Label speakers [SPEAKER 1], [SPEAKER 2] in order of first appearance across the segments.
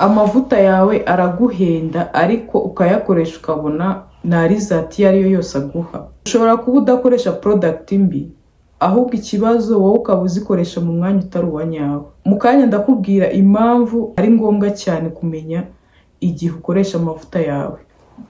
[SPEAKER 1] amavuta yawe araguhenda ariko ukayakoresha ukabona nta result iyo ariyo yose aguha. Ushobora kuba udakoresha product mbi, ahubwo ikibazo wowe ukaba uzikoresha mu mwanya utari uwa nyawo. Mu kanya ndakubwira impamvu ari ngombwa cyane kumenya igihe ukoresha amavuta yawe,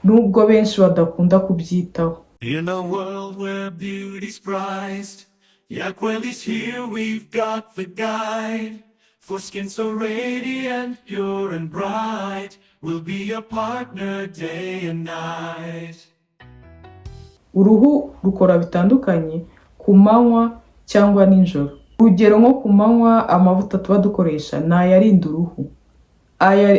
[SPEAKER 1] nubwo benshi badakunda kubyitaho.
[SPEAKER 2] In a world where beauty's prized, Yaquel is here, we've got the guide. For skin so radiant, pure and bright, we'll be your partner day and night.
[SPEAKER 1] Uruhu rukora bitandukanye ku manywa cyangwa nijoro. Urugero nko ku manywa amavuta tuba dukoresha ni ayarinda uruhu.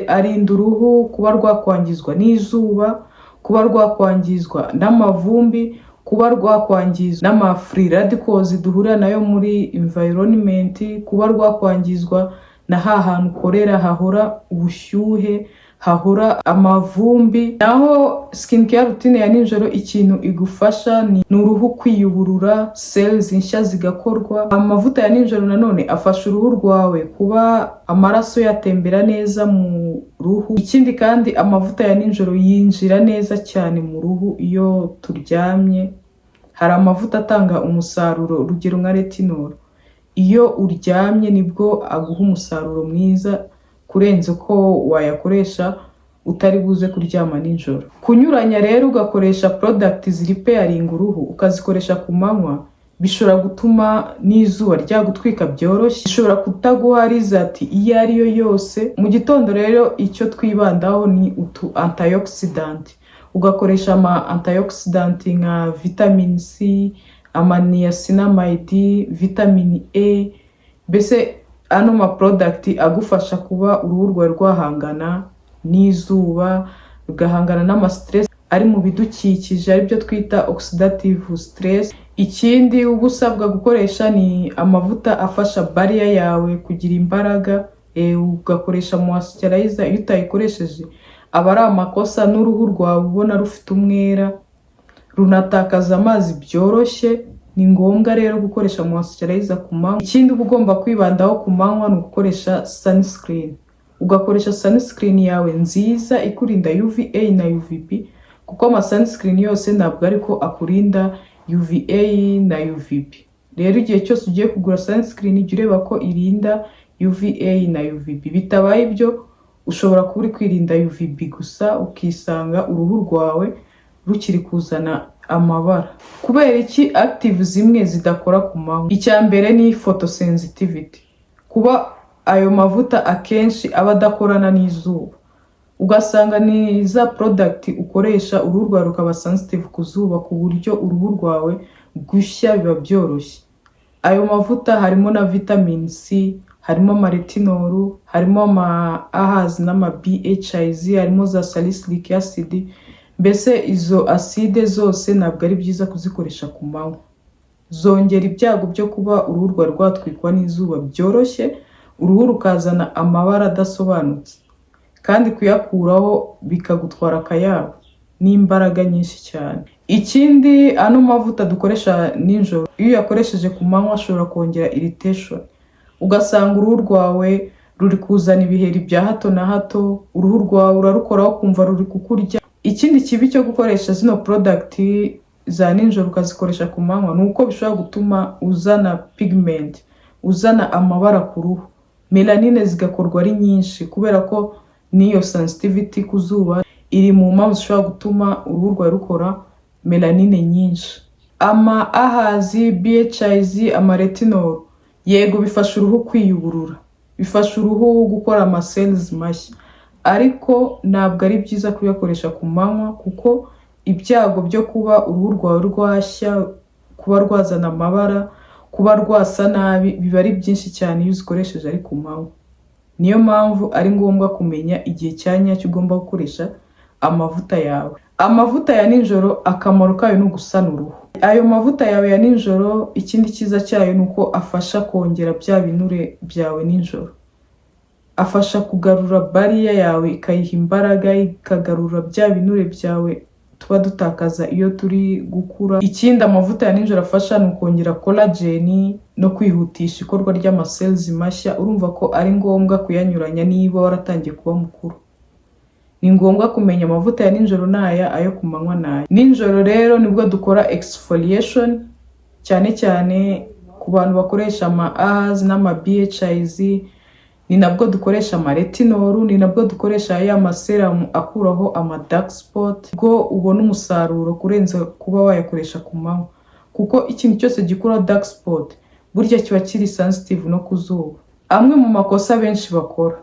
[SPEAKER 1] Arinda uruhu kuba rwakwangizwa n'izuba, kuba rwakwangizwa n'amavumbi, kuba rwakwangizwa n'ama free radicals duhura nayo muri environment, kuba rwakwangizwa na hantu ukorera hahora ubushyuhe, hahora amavumbi. Naho skincare routine ya nijoro ikintu igufasha ni uruhu kwiyuburura, cells nshya zigakorwa. Amavuta ya nijoro nanone afasha uruhu rwawe kuba amaraso yatembera neza mu ruhu. Ikindi kandi amavuta ya nijoro yinjira neza cyane mu ruhu iyo turyamye. Hari amavuta atanga umusaruro, urugero nka retinol. Iyo uryamye nibwo aguha umusaruro mwiza kurenza ko wayakoresha utari buze kuryama nijoro. Kunyuranya rero ugakoresha product ziripairing uruhu ukazikoresha ku manywa, bishobora gutuma n'izuba ryagutwika byoroshye, bishobora kutaguha result iyo ariyo yose. Mu gitondo rero icyo twibandaho ni utu antioxidant. Ugakoresha ama antioxidant nka vitamin C, ama niacinamide, vitamin A. Bese ano ma product agufasha kuba uruhu rwawe rwahangana n'izuba, rugahangana n'ama stress ari mu bidukikije, aribyo twita oxidative stress. Ikindi uba usabwa gukoresha ni amavuta afasha barrier yawe kugira imbaraga. Ugakoresha moisturizer. Iyo utayikoresheje aba ari amakosa, n'uruhu rwawe ubona rufite umwera, runatakaza amazi byoroshye. Ni ngombwa rero gukoresha moisturizer ku manywa. Ikindi uba ugomba kwibandaho ku manywa ni ugukoresha sunscreen. Ugakoresha sunscreen yawe nziza ikurinda UVA na UVB, kuko ama sunscreen yose ntabwo ariko akurinda UVA na UVB. Rero igihe cyose ugiye kugura sunscreen jya ureba ko irinda UVA na UVB. Bitabaye ibyo ushobora kuba uri kwirinda UVB gusa ukisanga uruhu rwawe rukiri kuzana amabara. Kubera iki active zimwe zidakora ku manywa? Icya mbere ni photosensitivity. Kuba ayo mavuta akenshi aba adakorana n'izuba, ugasanga ni za product ukoresha uruhu rwawe rukaba sensitive ku zuba, ku buryo uruhu rwawe gushya biba byoroshye. Ayo mavuta harimo na vitamin C, harimo ama retinol, harimo ama AHAs n'ama BHIs, harimo za salicylic acid. Mbese izo acide zose ntabwo ari byiza kuzikoresha ku manywa. Zongera ibyago byo kuba uruhu rwawe rwatwikwa n'izuba byoroshye, uruhu rukazana amabara adasobanutse, kandi kuyakuraho bikagutwara akayabo n'imbaraga nyinshi cyane. Ikindi ano mavuta dukoresha nijoro, iyo uyakoresheje ku manywa ashobora kongera irritation, ugasanga uruhu rwawe ruri kuzana ibiheri bya hato na hato, uruhu rwawe urarukoraho kumva ruri kukurya. Ikindi kibi cyo gukoresha zino product za nijoro ukazikoresha ku manywa ni uko bishobora gutuma uzana pigment, uzana amabara ku ruhu. Melanine zigakorwa ari nyinshi kubera ko niyo sensitivity ku zuba iri mu mpamvu zishobora gutuma uruhu rwawe rukora melanine nyinshi. Ama AHAs, BHIs, ama retinol yego bifasha uruhu kwiyuburura, bifasha uruhu gukora ama cells mashya, ariko ntabwo ari byiza kuyakoresha ku manywa kuko ibyago byo kuba uruhu rwawe rwashya, kuba rwazana amabara, kuba rwasa nabi biba ari byinshi cyane iyo uzikoresheje ari ku manywa. Niyo mpamvu ari ngombwa kumenya igihe cya nyacyo ugomba gukoresha amavuta yawe. Amavuta ya nijoro akamaro kayo ni ugusana uruhu. Ayo mavuta yawe ya nijoro ikindi cyiza cyayo ni uko afasha kongera bya binure byawe nijoro. Afasha kugarura barrier yawe ikayiha imbaraga, ikagarura bya binure byawe tuba dutakaza iyo turi gukura. Ikindi amavuta ya nijoro afasha ni ukongera collagen no kwihutisha ikorwa ry'amacells mashya. Urumva ko ari ngombwa kuyanyuranya niba waratangiye kuba mukuru. Ni ngombwa kumenya amavuta ya nijoro n'aya, ayo ku manywa n'aya. Nijoro rero nibwo dukora exfoliation, cyane cyane ku bantu bakoresha ama AHAs n'ama BHIs. Ni nabwo dukoresha ama retinol, ni nabwo dukoresha ya maserum akuraho ama dark spot, ubwo ubona umusaruro kurenza kuba wayakoresha ku manywa, kuko ikintu cyose gikura dark spot burya kiba kiri sensitive no ku zuba. Amwe mu makosa benshi bakora: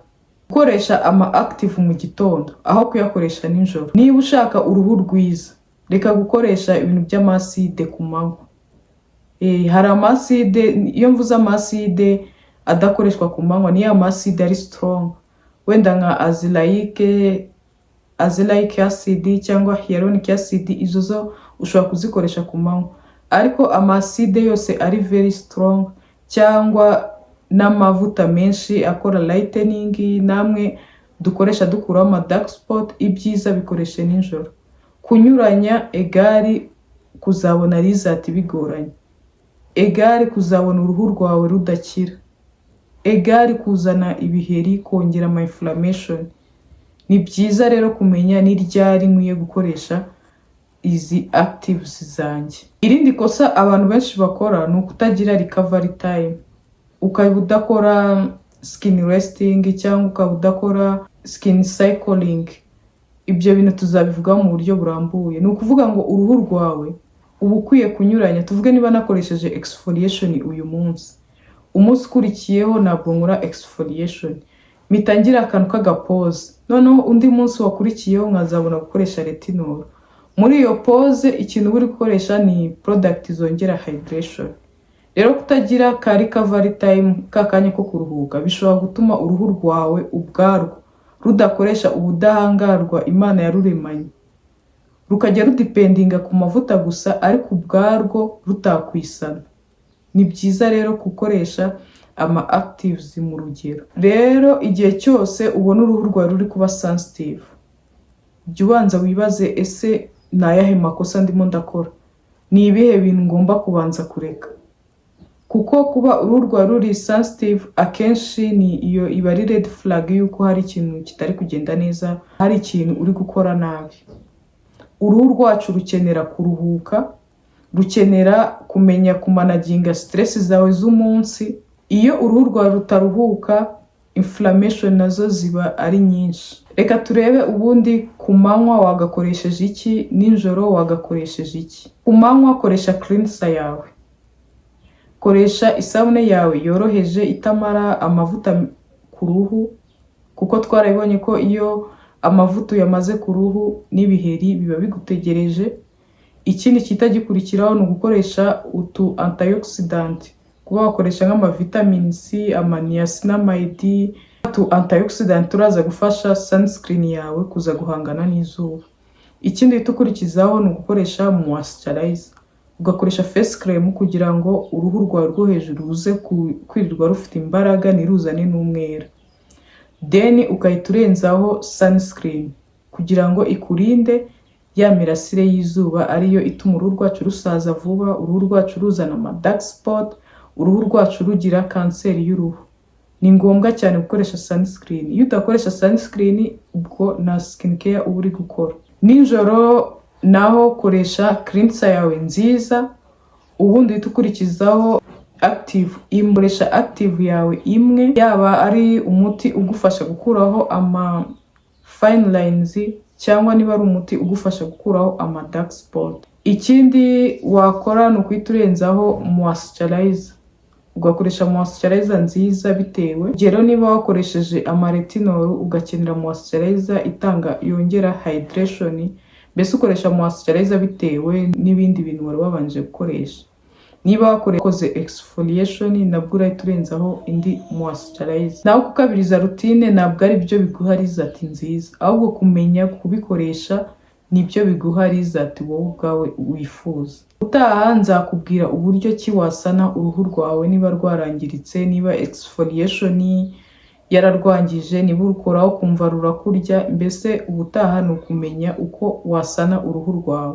[SPEAKER 1] gukoresha ama active mu gitondo aho kuyakoresha nijoro. Niba ushaka uruhu rwiza, reka gukoresha ibintu by'amaside ku manywa. Hari amaside, iyo mvuze amaside adakoreshwa ku manywa, ni ya maside ari strong, wenda nka azelaic acid cyangwa hyaluronic acid. Izo zo ushobora kuzikoresha ku manywa, ariko amaside yose ari very strong cyangwa n'amavuta menshi akora lightening, namwe dukoresha dukuraho ama dark spot, ibyiza bikoreshe nijoro. Kunyuranya egari kuzabona result bigoranye, egari kuzabona uruhu rwawe rudakira, egari kuzana ibiheri, kongera ama inflammation. Ni byiza rero kumenya ni ryari nkwiye gukoresha izi actives zanjye. Irindi kosa abantu benshi bakora ni ukutagira recovery time, ukaba udakora skin resting cyangwa ukaba udakora skin cycling. Ibyo bintu tuzabivuga mu buryo burambuye. Ni ukuvuga ngo uruhu rwawe uba ukwiye kunyuranya. Tuvuge niba nakoresheje exfoliation uyu munsi, umunsi ukurikiyeho ntabwo nkora exfoliation, mitangira akantu k'agapose, noneho undi munsi wakurikiyeho nkazabona gukoresha retinol. Muri iyo pose ikintu uri gukoresha ni product zongera hydration. Rero kutagira ka recovery time, kakanya ko kuruhuka, bishobora gutuma uruhu rwawe ubwarwo rudakoresha ubudahangarwa Imana yaruremanye, rukajya rudipendinga ku mavuta gusa, ariko ubwarwo rutakwisana. Ni byiza rero gukoresha ama actives mu rugero. Rero igihe cyose ubona uruhu rwawe ruri kuba sensitive, jya ubanza wibaze, ese ni ayahe makosa ndimo ndakora? Ni ibihe bintu ngomba kubanza kureka? Kuko kuba uruhu rwawe ruri sensitive akenshi ni iyo iba ari red flag yuko hari ikintu kitari kugenda neza, hari ikintu uri gukora nabi. Uruhu rwacu rukenera kuruhuka, rukenera kumenya kumanaginga stress zawe z'umunsi. Iyo uruhu rwawe rutaruhuka, inflammation nazo ziba ari nyinshi. Reka turebe ubundi ku manywa wagakoresheje iki, nijoro wagakoresheje iki. Ku manywa koresha cleanser yawe, koresha isabune yawe yoroheje itamara amavuta ku ruhu, kuko twarabibonye ko iyo amavuta yamaze ku ruhu n'ibiheri biba bigutegereje. Ikindi kitagikurikiraho ni ugukoresha utu antioxidant, kuba wakoresha nk'ama vitamin C, ama niacinamide. Utu antioxidant turaza gufasha sunscreen yawe kuza guhangana n'izuba. Ikindi tukurikizaho ni ugukoresha moisturizer, ugakoresha face cream kugira ngo uruhu rwawe rwo hejuru ruze kwirirwa rufite imbaraga, ntiruzane n'umwera. Then ukahita urenzaho sunscreen kugira ngo ikurinde ya mirasire y'izuba ariyo ituma uruhu rwacu rusaza vuba, uruhu rwacu ruzana ama dark spot, uruhu rwacu rugira kanseri y'uruhu. Ni ngombwa cyane gukoresha sunscreen. Iyo udakoresha sunscreen, ubwo na skin care uba uri gukora. Nijoro naho koresha cleanser yawe nziza, ubundi uhita ukurikizaho active. Imboresha active yawe imwe, yaba ari umuti ugufasha gukuraho ama fine lines cyangwa niba ari umuti ugufasha gukuraho ama dark spot. Ikindi wakora ni ukuhita urenzaho moisturizer, ugakoresha moisturizer nziza bitewe. Rero niba wakoresheje ama retinol ugakenera moisturizer itanga yongera hydration, mbese ukoresha moisturizer bitewe n'ibindi bintu wari wabanje gukoresha. Niba wakoze exfoliation, nabwo urahita urenzaho indi moisturizer. Naho kukabiriza routine ntabwo ari byo biguha result nziza, ahubwo kumenya kubikoresha nibyo biguha result wowe ubwawe wifuza. Utaha nzakubwira uburyo ki wasana uruhu rwawe niba rwarangiritse, niba exfoliation yararwangije niba urukoraho kumva rurakurya, mbese ubutaha ni ukumenya uko wasana uruhu rwawe.